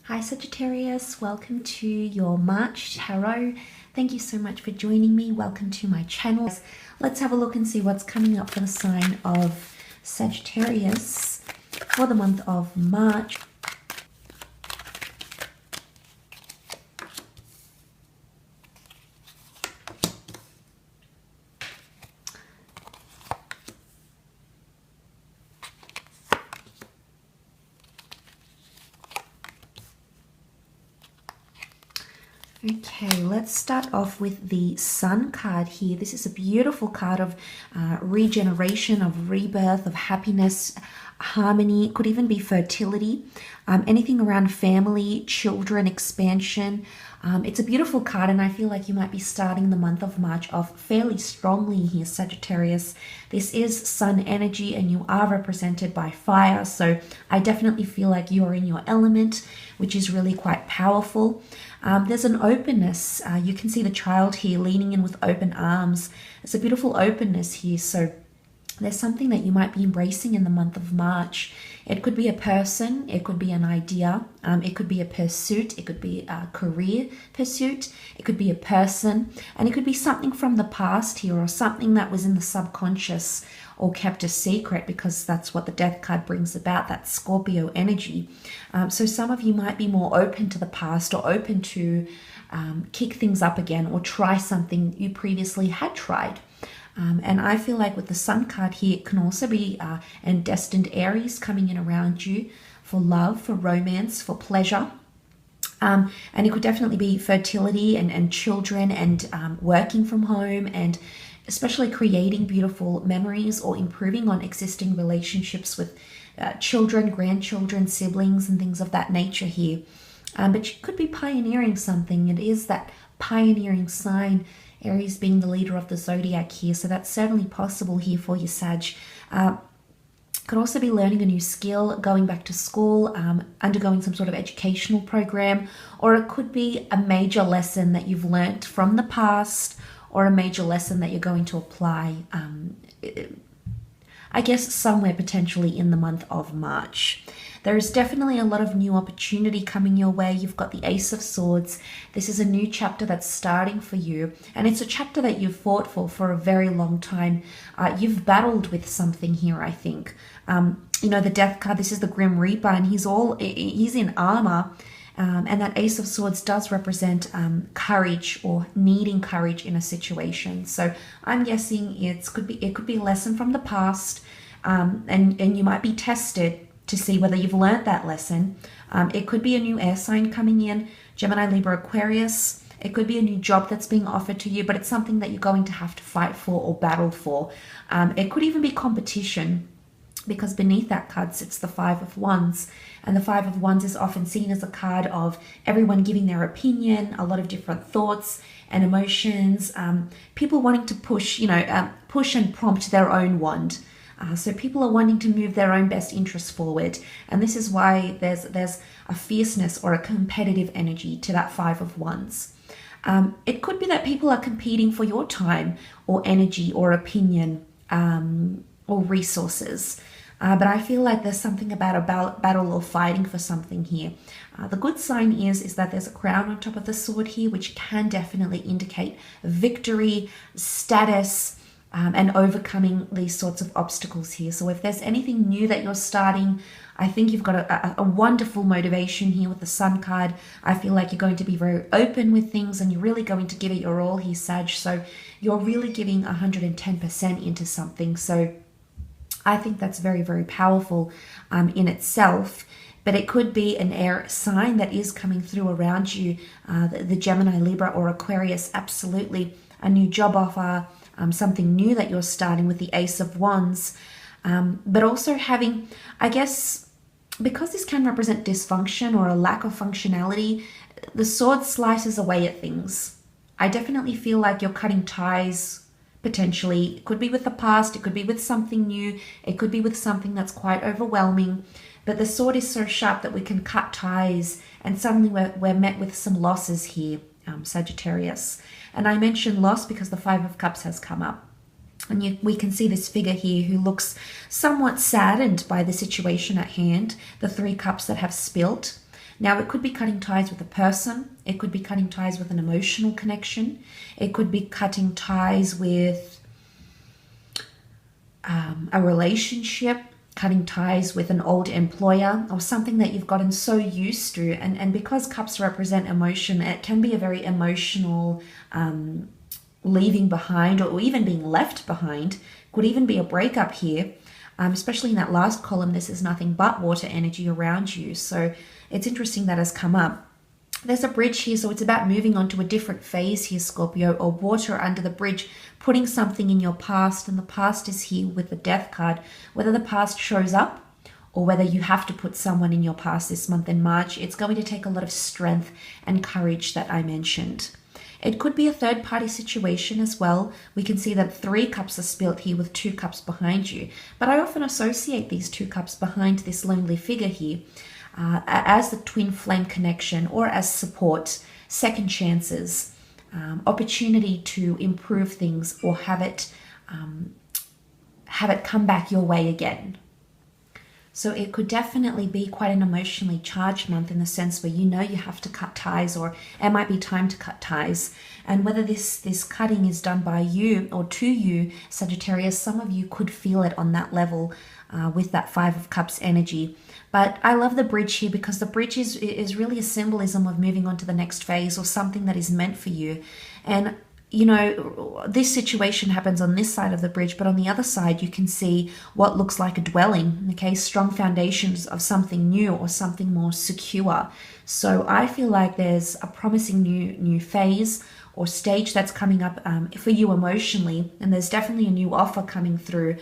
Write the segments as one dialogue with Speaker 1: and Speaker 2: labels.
Speaker 1: Hi Sagittarius, welcome to your March Tarot. Thank you so much for joining me. Welcome to my channel. Let's have a look and see what's coming up for the sign of Sagittarius for the month of March. Okay, let's start off with the Sun card here. This is a beautiful card of regeneration, of rebirth, of happiness, harmony. It could even be fertility, anything around family, children, expansion. It's a beautiful card, and I feel like you might be starting the month of March off fairly strongly here, Sagittarius. This is Sun energy, and you are represented by fire, so I definitely feel like you're in your element, which is really quite powerful. There's an openness. You can see the child here leaning in with open arms. It's a beautiful openness here, so there's something that you might be embracing in the month of March. It could be a person, it could be an idea, it could be a pursuit, it could be a career pursuit, it could be a person, and it could be something from the past here, or something that was in the subconscious or kept a secret, because that's what the Death card brings about, that Scorpio energy. So some of you might be more open to the past, or open to kick things up again, or try something you previously had tried. And I feel like with the Sun card here, it can also be and destined Aries coming in around you for love, for romance, for pleasure. And it could definitely be fertility and children, and working from home, and especially creating beautiful memories or improving on existing relationships with children, grandchildren, siblings, and things of that nature here. But you could be pioneering something. It is that pioneering sign, Aries being the leader of the zodiac here, so that's certainly possible here for you, Sag. Could also be learning a new skill, going back to school, undergoing some sort of educational program, or it could be a major lesson that you've learnt from the past, or a major lesson that you're going to apply, I guess somewhere potentially in the month of March. There is definitely a lot of new opportunity coming your way. You've got the Ace of Swords. This is a new chapter that's starting for you, and it's a chapter that you've fought for a very long time. You've battled with something here, I think. You know, the Death card, this is the Grim Reaper, and he's in armor. And that Ace of Swords does represent courage, or needing courage in a situation. So I'm guessing it could be a lesson from the past, and you might be tested to see whether you've learnt that lesson. It could be a new air sign coming in, Gemini, Libra, Aquarius. It could be a new job that's being offered to you, but it's something that you're going to have to fight for or battle for. It could even be competition, because beneath that card sits the Five of Wands, and the Five of Wands is often seen as a card of everyone giving their opinion, a lot of different thoughts and emotions, people wanting to push and prompt their own wand. So people are wanting to move their own best interests forward, and this is why there's a fierceness or a competitive energy to that Five of Wands. It could be that people are competing for your time or energy or opinion, or resources. But I feel like there's something about a battle or fighting for something here. The good sign is that there's a crown on top of the sword here, which can definitely indicate victory, status, and overcoming these sorts of obstacles here. So if there's anything new that you're starting, I think you've got a wonderful motivation here with the Sun card. I feel like you're going to be very open with things, and you're really going to give it your all here, Sag. So you're really giving 110% into something. So I think that's very, very powerful in itself. But it could be an air sign that is coming through around you, the Gemini, Libra, or Aquarius. Absolutely a new job offer, something new that you're starting with the Ace of Wands. But also having, I guess, because this can represent dysfunction or a lack of functionality, the sword slices away at things. I definitely feel like you're cutting ties. Potentially, it could be with the past, it could be with something new, it could be with something that's quite overwhelming, but the sword is so sharp that we can cut ties, and suddenly we're met with some losses here, Sagittarius. And I mention loss because the Five of Cups has come up, and we can see this figure here who looks somewhat saddened by the situation at hand, the Three Cups that have spilt. Now, it could be cutting ties with a person. It could be cutting ties with an emotional connection. It could be cutting ties with a relationship, cutting ties with an old employer or something that you've gotten so used to. And because cups represent emotion, it can be a very emotional leaving behind, or even being left behind. Could even be a breakup here. Especially in that last column, this is nothing but water energy around you. So it's interesting that has come up. There's a bridge here, so it's about moving on to a different phase here, Scorpio, or water under the bridge, putting something in your past, and the past is here with the Death card. Whether the past shows up or whether you have to put someone in your past this month in March, it's going to take a lot of strength and courage that I mentioned. It could be a third-party situation as well. We can see that 3 cups are spilt here with 2 cups behind you. But I often associate these 2 cups behind this lonely figure here as the twin flame connection, or as support, second chances, opportunity to improve things, or have it come back your way again. So it could definitely be quite an emotionally charged month, in the sense where you have to cut ties, or it might be time to cut ties. And whether this cutting is done by you or to you, Sagittarius, some of you could feel it on that level with that 5 of Cups energy. But I love the bridge here, because the bridge is really a symbolism of moving on to the next phase, or something that is meant for you. And this situation happens on this side of the bridge, but on the other side, you can see what looks like a dwelling, okay? Strong foundations of something new, or something more secure. So I feel like there's a promising new phase or stage that's coming up for you emotionally, and there's definitely a new offer coming through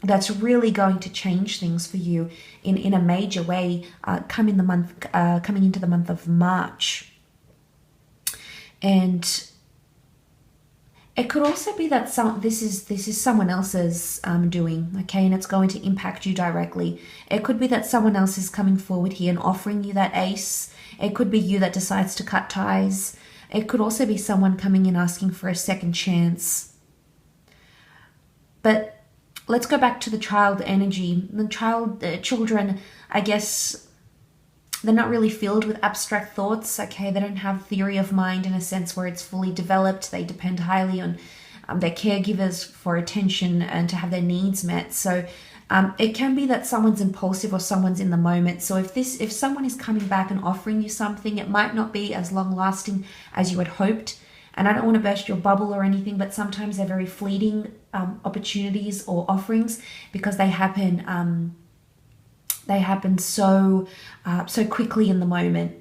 Speaker 1: that's really going to change things for you in a major way coming into the month of March. And it could also be that this is someone else's doing, okay, and it's going to impact you directly. It could be that someone else is coming forward here and offering you that ace. It could be you that decides to cut ties. It could also be someone coming in asking for a second chance. But let's go back to the child energy. The children, I guess, they're not really filled with abstract thoughts, okay? They don't have theory of mind in a sense where it's fully developed. They depend highly on their caregivers for attention and to have their needs met. So it can be that someone's impulsive or someone's in the moment. So if someone is coming back and offering you something, it might not be as long lasting as you had hoped. And I don't want to burst your bubble or anything, but sometimes they're very fleeting opportunities or offerings, because they happen so quickly in the moment.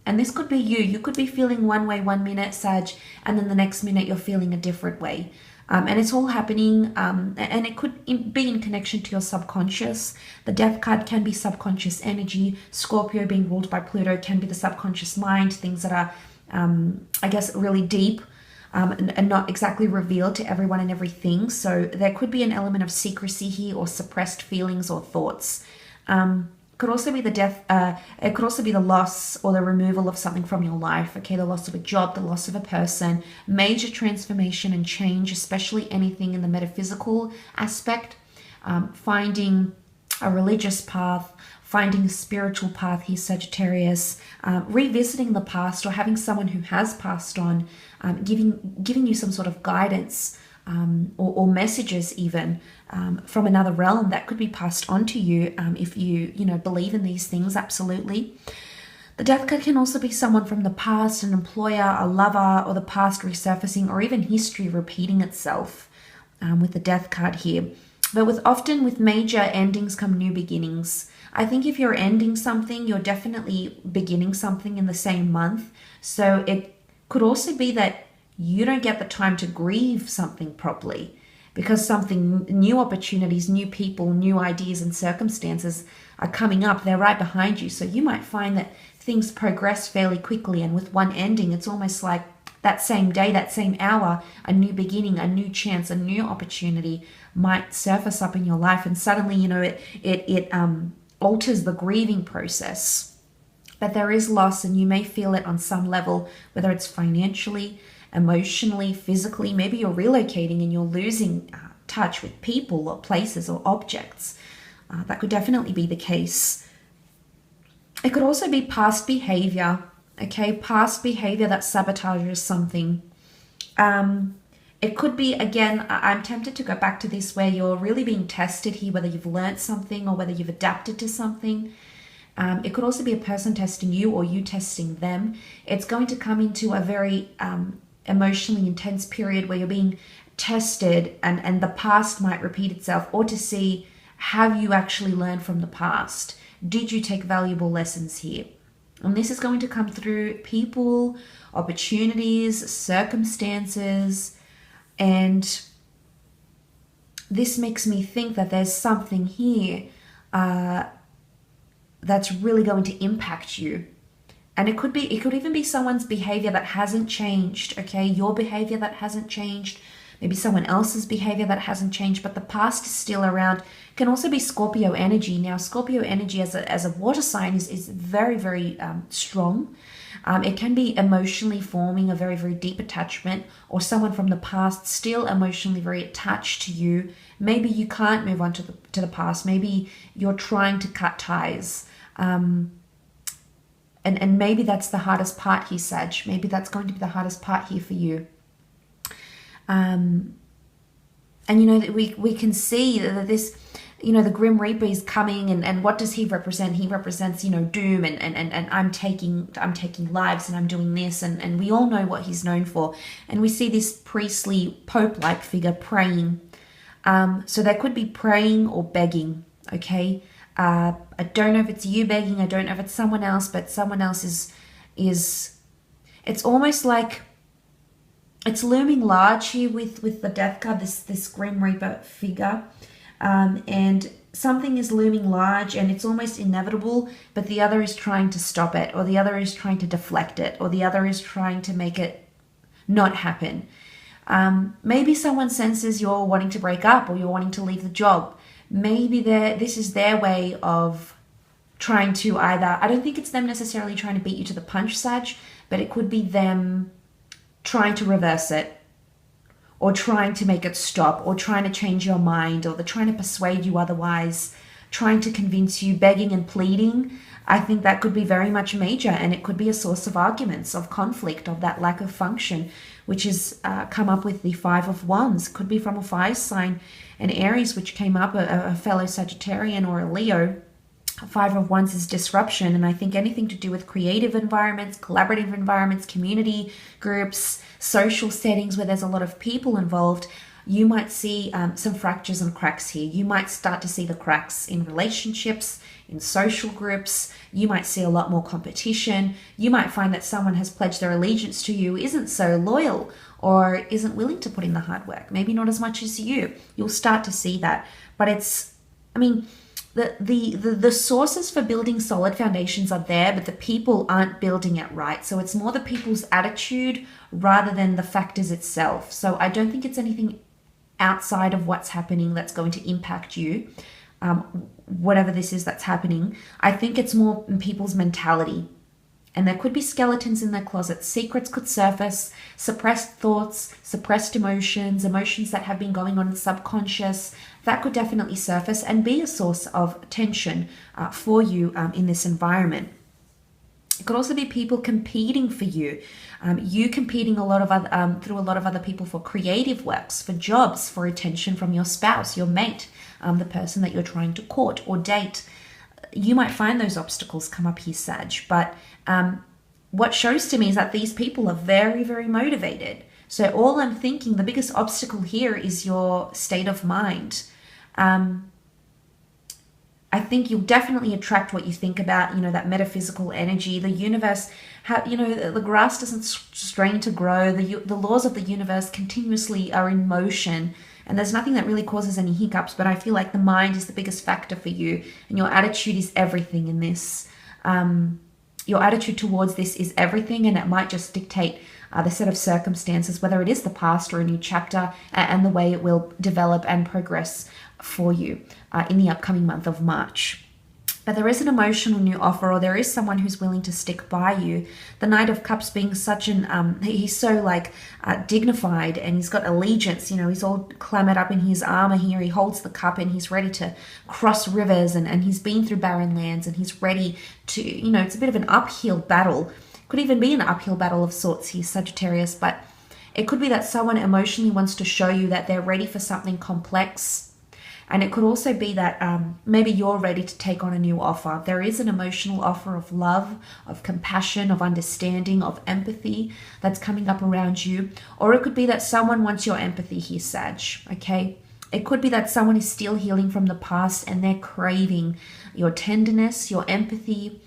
Speaker 1: And this could be you. You could be feeling one way 1 minute, Sag, and then the next minute you're feeling a different way. And it's all happening, and it could be in connection to your subconscious. The Death card can be subconscious energy. Scorpio, being ruled by Pluto, can be the subconscious mind, things that are, I guess, really deep and not exactly revealed to everyone and everything. So there could be an element of secrecy here, or suppressed feelings or thoughts. Could also be the death, it could also be the loss or the removal of something from your life, okay? The loss of a job, the loss of a person, major transformation and change, especially anything in the metaphysical aspect, finding a religious path, finding a spiritual path here, Sagittarius, revisiting the past, or having someone who has passed on, giving you some sort of guidance, or messages even from another realm that could be passed on to you if you believe in these things. Absolutely. The Death card can also be someone from the past, an employer, a lover, or the past resurfacing, or even history repeating itself with the Death card here. But often with major endings come new beginnings. I think if you're ending something, you're definitely beginning something in the same month. So it could also be that you don't get the time to grieve something properly, because something, new opportunities, new people, new ideas and circumstances are coming up. They're right behind you. So you might find that things progress fairly quickly, and with one ending, it's almost like that same day, that same hour, a new beginning, a new chance, a new opportunity might surface up in your life, and suddenly, it alters the grieving process. But there is loss, and you may feel it on some level, whether it's financially, emotionally, physically. Maybe you're relocating and you're losing touch with people or places or objects. That could definitely be the case. It could also be past behavior, okay? Past behavior that sabotages something. It could be, again, I'm tempted to go back to this where you're really being tested here, whether you've learned something or whether you've adapted to something. It could also be a person testing you or you testing them. It's going to come into a very emotionally intense period where you're being tested, and the past might repeat itself, or to see, have you actually learned from the past? Did you take valuable lessons here? And this is going to come through people, opportunities, circumstances, and this makes me think that there's something here that's really going to impact you. And it could even be someone's behavior that hasn't changed, okay? Your behavior that hasn't changed, maybe someone else's behavior that hasn't changed, but the past is still around. It can also be Scorpio energy. Now, Scorpio energy as a water sign is very, very strong. It can be emotionally forming a very, very deep attachment, or someone from the past still emotionally very attached to you. Maybe you can't move on to the past. Maybe you're trying to cut ties. And maybe that's the hardest part here, Sag. Maybe that's going to be the hardest part here for you. And you know that we can see that this, you know, the Grim Reaper is coming, and what does he represent? He represents, you know, doom, and I'm taking lives, and I'm doing this, and we all know what he's known for. And we see this priestly Pope-like figure praying. So there could be praying or begging, okay? I don't know if it's you begging, I don't know if it's someone else, but someone else is it's almost like it's looming large here with the Death card, this Grim Reaper figure. And something is looming large and it's almost inevitable, but the other is trying to stop it, or the other is trying to deflect it, or the other is trying to make it not happen. Maybe someone senses you're wanting to break up or you're wanting to leave the job. Maybe this is their way of trying to either, I don't think it's them necessarily trying to beat you to the punch, Sag, but it could be them trying to reverse it, or trying to make it stop, or trying to change your mind, or they're trying to persuade you otherwise, trying to convince you, begging and pleading. I think that could be very much major, and it could be a source of arguments, of conflict, of that lack of function, which has come up with the Five of Wands. Could be from a fire sign, an Aries, which came up, a fellow Sagittarian or a Leo. Five of Wands is disruption, and I think anything to do with creative environments, collaborative environments, community groups, social settings where there's a lot of people involved, you might see some fractures and cracks here. You might start to see the cracks in relationships, in social groups. You might see a lot more competition. You might find that someone has pledged their allegiance to you, isn't so loyal, or isn't willing to put in the hard work, maybe not as much as you. You'll start to see that. But it's, I mean, the sources for building solid foundations are there, but the people aren't building it right. So it's more the people's attitude rather than the factors itself. So I don't think it's anything outside of what's happening that's going to impact you, whatever this is that's happening. I think it's more in people's mentality. And there could be skeletons in their closets. Secrets could surface, suppressed thoughts, suppressed emotions, emotions that have been going on in the subconscious. That could definitely surface and be a source of tension for you in this environment. It could also be people competing for you. You competing through a lot of other people for creative works, for jobs, for attention from your spouse, your mate, the person that you're trying to court or date. You might find those obstacles come up here, Sag, but what shows to me is that these people are very, very motivated. So all I'm thinking, the biggest obstacle here is your state of mind. I think you'll definitely attract what you think about, you know, that metaphysical energy, the universe, you know, the grass doesn't strain to grow. The laws of the universe continuously are in motion, and there's nothing that really causes any hiccups, but I feel like the mind is the biggest factor for you, and your attitude is everything in this. Your attitude towards this is everything, and it might just dictate the set of circumstances, whether it is the past or a new chapter, and the way it will develop and progress for you in the upcoming month of March. But there is an emotional new offer, or there is someone who's willing to stick by you. The Knight of Cups being such an, he's so like dignified, and he's got allegiance, you know, he's all clambered up in his armor here. He holds the cup and he's ready to cross rivers, and he's been through barren lands, and he's ready to, you know, it's a bit of an uphill battle. Could even be an uphill battle of sorts here, Sagittarius, but it could be that someone emotionally wants to show you that they're ready for something complex. And it could also be that maybe you're ready to take on a new offer. There is an emotional offer of love, of compassion, of understanding, of empathy that's coming up around you. Or it could be that someone wants your empathy here, Sag, okay? It could be that someone is still healing from the past and they're craving your tenderness, your empathy,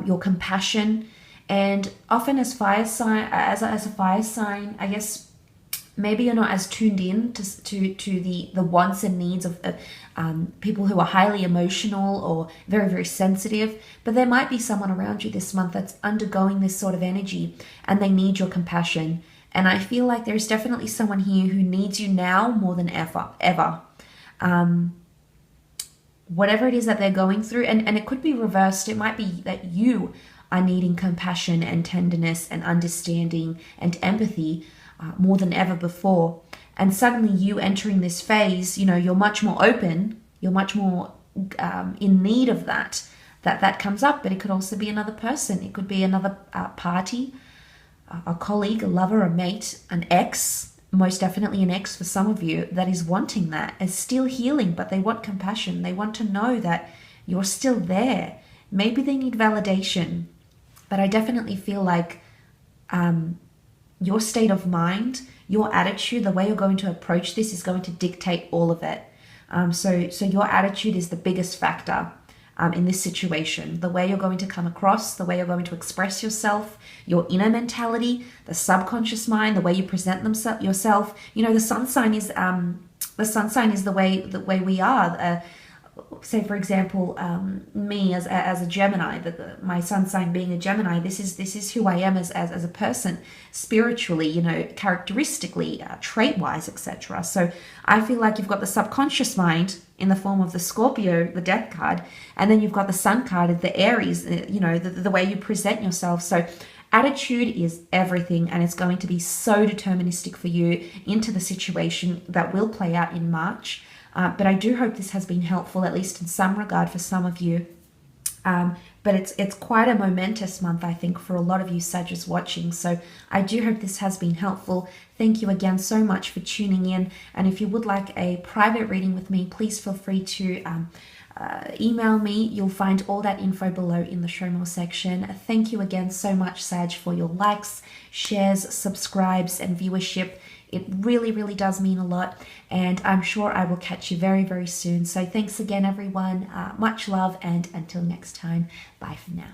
Speaker 1: your compassion. And often as fire sign, as a fire sign, I guess maybe you're not as tuned in to the wants and needs of people who are highly emotional or very, very sensitive. But there might be someone around you this month that's undergoing this sort of energy and they need your compassion. And I feel like there's definitely someone here who needs you now more than ever. Whatever it is that they're going through, and it could be reversed. It might be that you are needing compassion and tenderness and understanding and empathy more than ever before. And suddenly you entering this phase, you know, you're much more open, you're much more in need of that comes up. But it could also be another person. It could be another party, a colleague, a lover, a mate, an ex, most definitely an ex for some of you, that is wanting that, is still healing, but they want compassion. They want to know that you're still there. Maybe they need validation, but I definitely feel like your state of mind, your attitude, the way you're going to approach this is going to dictate all of it. So your attitude is the biggest factor in this situation. The way you're going to come across, the way you're going to express yourself, your inner mentality, the subconscious mind, the way you present yourself. You know, the sun sign is the way we are. Say for example, me as a Gemini, my sun sign being a Gemini, this is who I am as a person, spiritually, you know, characteristically, trait-wise, etc. So I feel like you've got the subconscious mind in the form of the Scorpio, the death card, and then you've got the sun card, the Aries, you know, the way you present yourself. So attitude is everything, and it's going to be so deterministic for you into the situation that will play out in March. But I do hope this has been helpful, at least in some regard for some of you. But it's quite a momentous month, I think, for a lot of you Sagittarius watching. So I do hope this has been helpful. Thank you again so much for tuning in. And if you would like a private reading with me, please feel free to email me. You'll find all that info below in the show more section. Thank you again so much, Sag, for your likes, shares, subscribes, and viewership. It really, really does mean a lot, and I'm sure I will catch you very, very soon. So thanks again, everyone. Much love, and until next time, bye for now.